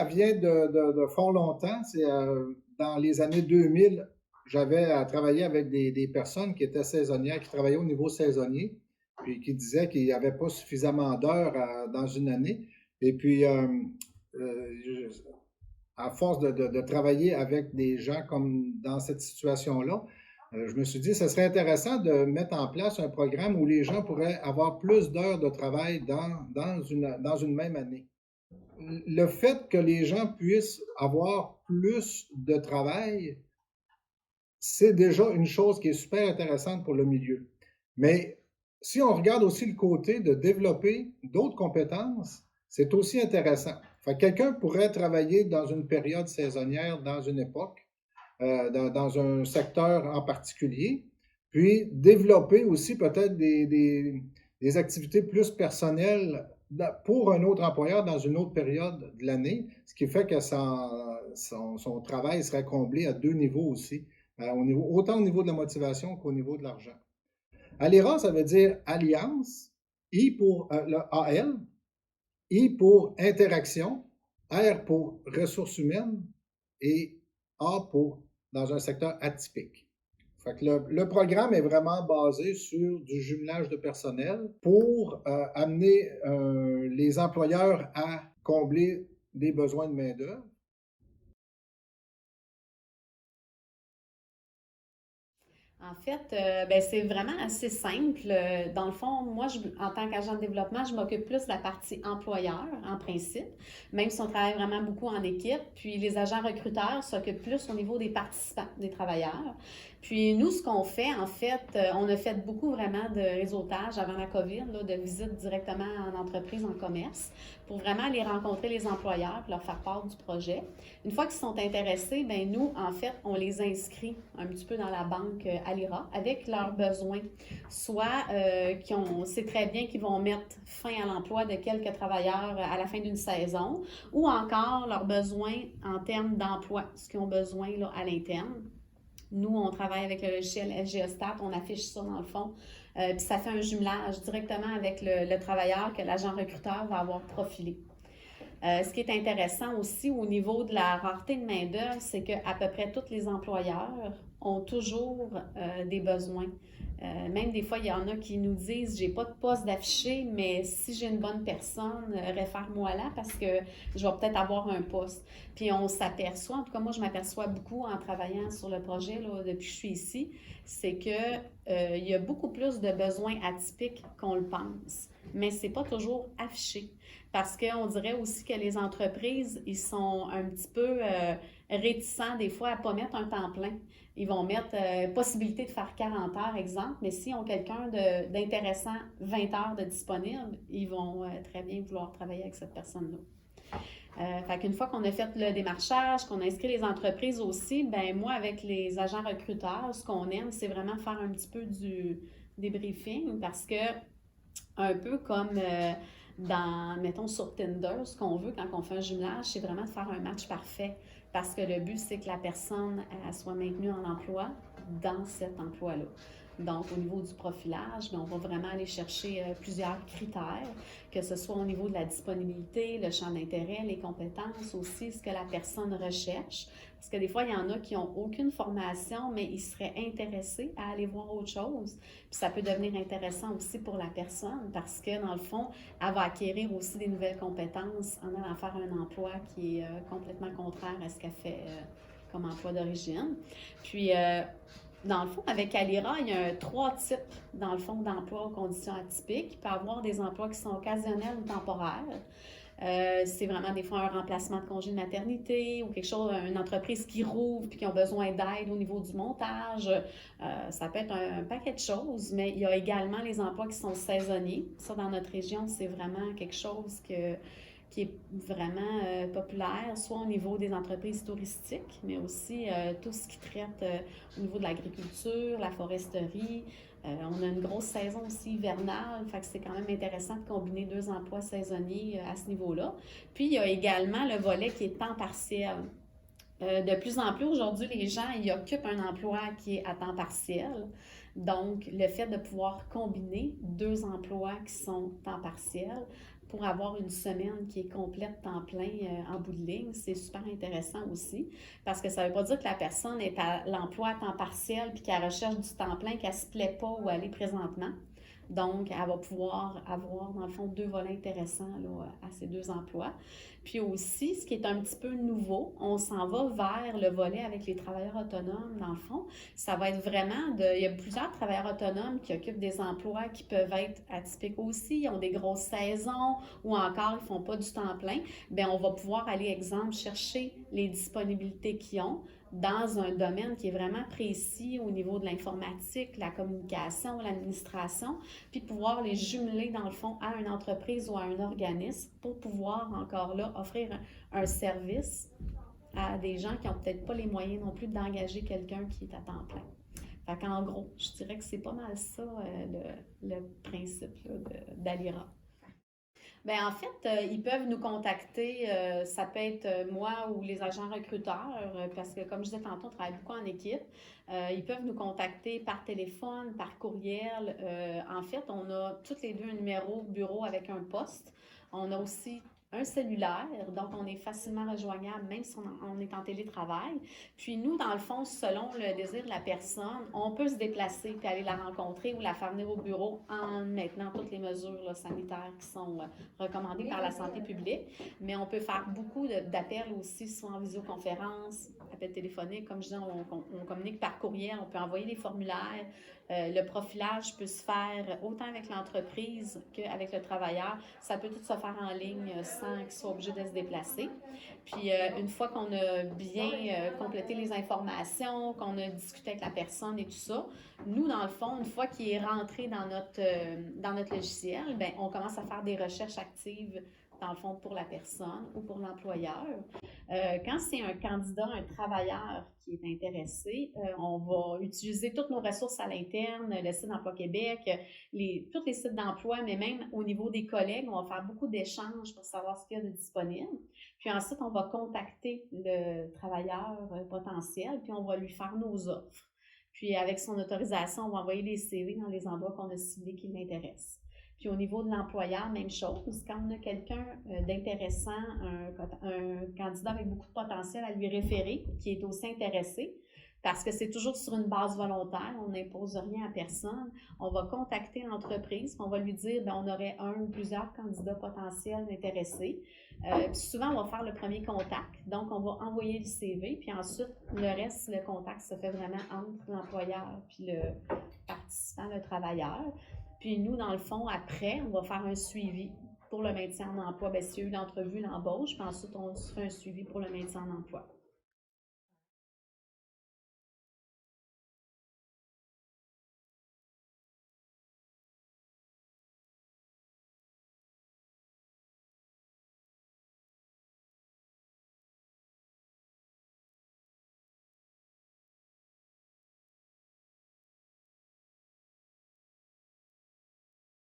elle vient de fort longtemps. C'est dans les années 2000, j'avais travaillé avec des personnes qui étaient saisonnières, qui travaillaient au niveau saisonnier, puis qui disaient qu'il n'y avait pas suffisamment d'heures dans une année. Et puis, à force de travailler avec des gens comme dans cette situation-là, je me suis dit, ce serait intéressant de mettre en place un programme où les gens pourraient avoir plus d'heures de travail dans une même année. Le fait que les gens puissent avoir plus de travail, c'est déjà une chose qui est super intéressante pour le milieu. Mais si on regarde aussi le côté de développer d'autres compétences, c'est aussi intéressant. Fait que quelqu'un pourrait travailler dans une période saisonnière, dans une époque, dans un secteur en particulier, puis développer aussi peut-être des activités plus personnelles pour un autre employeur dans une autre période de l'année, ce qui fait que son travail serait comblé à deux niveaux aussi, autant au niveau de la motivation qu'au niveau de l'argent. Alira, ça veut dire alliance, I pour le AL, I pour interaction, R pour ressources humaines et A pour dans un secteur atypique. Fait que le programme est vraiment basé sur du jumelage de personnel pour amener les employeurs à combler des besoins de main-d'œuvre. En fait, ben, c'est vraiment assez simple. Dans le fond, moi, en tant qu'agent de développement, je m'occupe plus de la partie employeur, en principe, même si on travaille vraiment beaucoup en équipe. Puis les agents recruteurs s'occupent plus au niveau des participants, des travailleurs. Puis nous, ce qu'on fait, en fait, on a fait beaucoup vraiment de réseautage avant la COVID, là, de visites directement en entreprise, en commerce, pour vraiment aller rencontrer les employeurs et leur faire part du projet. Une fois qu'ils sont intéressés, ben nous, en fait, on les inscrit un petit peu dans la banque Alira avec leurs besoins. Soit on sait très bien qu'ils vont mettre fin à l'emploi de quelques travailleurs à la fin d'une saison, ou encore leurs besoins en termes d'emploi, ce qu'ils ont besoin là, à l'interne. Nous, on travaille avec le logiciel SGStat, on affiche ça dans le fond, puis ça fait un jumelage directement avec le travailleur que l'agent recruteur va avoir profilé. Ce qui est intéressant aussi au niveau de la rareté de main-d'œuvre, c'est qu'à peu près tous les employeurs ont toujours des besoins. Même des fois, il y en a qui nous disent j'ai pas de poste d'affiché, mais si j'ai une bonne personne, réfère-moi là parce que je vais peut-être avoir un poste. Puis on s'aperçoit, en tout cas moi je m'aperçois beaucoup en travaillant sur le projet là, depuis que je suis ici, c'est que il y a beaucoup plus de besoins atypiques qu'on le pense, mais c'est pas toujours affiché. Parce qu'on dirait aussi que les entreprises, ils sont un petit peu réticents des fois à ne pas mettre un temps plein. Ils vont mettre possibilité de faire 40 heures, exemple, mais s'ils ont quelqu'un d'intéressant, 20 heures de disponible, ils vont très bien vouloir travailler avec cette personne-là. Fait qu'une fois qu'on a fait le démarchage, qu'on a inscrit les entreprises aussi, ben moi, avec les agents recruteurs, ce qu'on aime, c'est vraiment faire un petit peu du débriefing parce que un peu comme mettons, sur Tinder, ce qu'on veut quand on fait un jumelage, c'est vraiment de faire un match parfait. Parce que le but, c'est que la personne soit maintenue en emploi dans cet emploi-là. Donc, au niveau du profilage, on va vraiment aller chercher plusieurs critères, que ce soit au niveau de la disponibilité, le champ d'intérêt, les compétences aussi, ce que la personne recherche. Parce que des fois, il y en a qui n'ont aucune formation, mais ils seraient intéressés à aller voir autre chose. Puis ça peut devenir intéressant aussi pour la personne parce que, dans le fond, elle va acquérir aussi des nouvelles compétences en allant faire un emploi qui est complètement contraire à ce qu'elle fait comme emploi d'origine. Puis, dans le fond, avec Alira, il y a trois types, dans le fond, d'emplois aux conditions atypiques. Il peut y avoir des emplois qui sont occasionnels ou temporaires. C'est vraiment des fois un remplacement de congé de maternité ou quelque chose, une entreprise qui rouvre puis qui ont besoin d'aide au niveau du montage. Ça peut être un paquet de choses, mais il y a également les emplois qui sont saisonniers. Ça, dans notre région, c'est vraiment quelque chose qui est vraiment populaire, soit au niveau des entreprises touristiques, mais aussi tout ce qui traite au niveau de l'agriculture, la foresterie. On a une grosse saison aussi hivernale, fait que c'est quand même intéressant de combiner deux emplois saisonniers à ce niveau-là. Puis, il y a également le volet qui est temps partiel. De plus en plus, aujourd'hui, les gens y occupent un emploi qui est à temps partiel. Donc, le fait de pouvoir combiner deux emplois qui sont temps partiel pour avoir une semaine qui est complète temps plein en bout de ligne, c'est super intéressant aussi, parce que ça ne veut pas dire que la personne est à l'emploi à temps partiel puis qu'elle recherche du temps plein, qu'elle ne se plaît pas où elle est présentement. Donc, elle va pouvoir avoir, dans le fond, 2 volets intéressants là, à ces 2 emplois. Puis aussi, ce qui est un petit peu nouveau, on s'en va vers le volet avec les travailleurs autonomes, dans le fond. Ça va être vraiment il y a plusieurs travailleurs autonomes qui occupent des emplois qui peuvent être atypiques aussi, ils ont des grosses saisons ou encore ils ne font pas du temps plein. Bien, on va pouvoir aller, exemple, chercher les disponibilités qu'ils ont dans un domaine qui est vraiment précis au niveau de l'informatique, la communication, l'administration, puis pouvoir les jumeler dans le fond à une entreprise ou à un organisme pour pouvoir encore là offrir un service à des gens qui n'ont peut-être pas les moyens non plus d'engager quelqu'un qui est à temps plein. Fait qu'en gros, je dirais que c'est pas mal ça le principe d'Alira. Bien, en fait, ils peuvent nous contacter, ça peut être moi ou les agents recruteurs, parce que comme je disais tantôt, on travaille beaucoup en équipe. Ils peuvent nous contacter par téléphone, par courriel. En fait, on a toutes les 2 un numéro bureau avec un poste. On a aussi un cellulaire, donc on est facilement rejoignable même si on est en télétravail. Puis nous, dans le fond, selon le désir de la personne, on peut se déplacer puis aller la rencontrer ou la faire venir au bureau en maintenant toutes les mesures là, sanitaires qui sont recommandées par la santé publique. Mais on peut faire beaucoup d'appels aussi, soit en visioconférence, appels téléphoniques, comme je disais, on communique par courriel, on peut envoyer des formulaires. Le profilage peut se faire autant avec l'entreprise qu'avec le travailleur. Ça peut tout se faire en ligne sans qu'il soit obligé de se déplacer. Puis, une fois qu'on a bien complété les informations, qu'on a discuté avec la personne et tout ça, nous, dans le fond, une fois qu'il est rentré dans notre logiciel, bien, on commence à faire des recherches actives dans le fond, pour la personne ou pour l'employeur. Quand c'est un candidat, un travailleur qui est intéressé, on va utiliser toutes nos ressources à l'interne, le site d'Emploi Québec, tous les sites d'emploi, mais même au niveau des collègues, on va faire beaucoup d'échanges pour savoir ce qu'il y a de disponible. Puis ensuite, on va contacter le travailleur potentiel, puis on va lui faire nos offres. Puis avec son autorisation, on va envoyer les CV dans les endroits qu'on a ciblés qui l'intéressent. Puis au niveau de l'employeur, même chose. Quand on a quelqu'un d'intéressant, un candidat avec beaucoup de potentiel à lui référer, qui est aussi intéressé, parce que c'est toujours sur une base volontaire, on n'impose rien à personne, on va contacter l'entreprise, on va lui dire, bien, on aurait un ou plusieurs candidats potentiels intéressés. Puis souvent, on va faire le premier contact, donc on va envoyer le CV, puis ensuite, le reste, le contact se fait vraiment entre l'employeur puis le participant, le travailleur. Puis nous, dans le fond, après, on va faire un suivi pour le maintien en emploi. Bien, s'il y a eu l'entrevue, l'embauche, puis ensuite, on fait un suivi pour le maintien en emploi.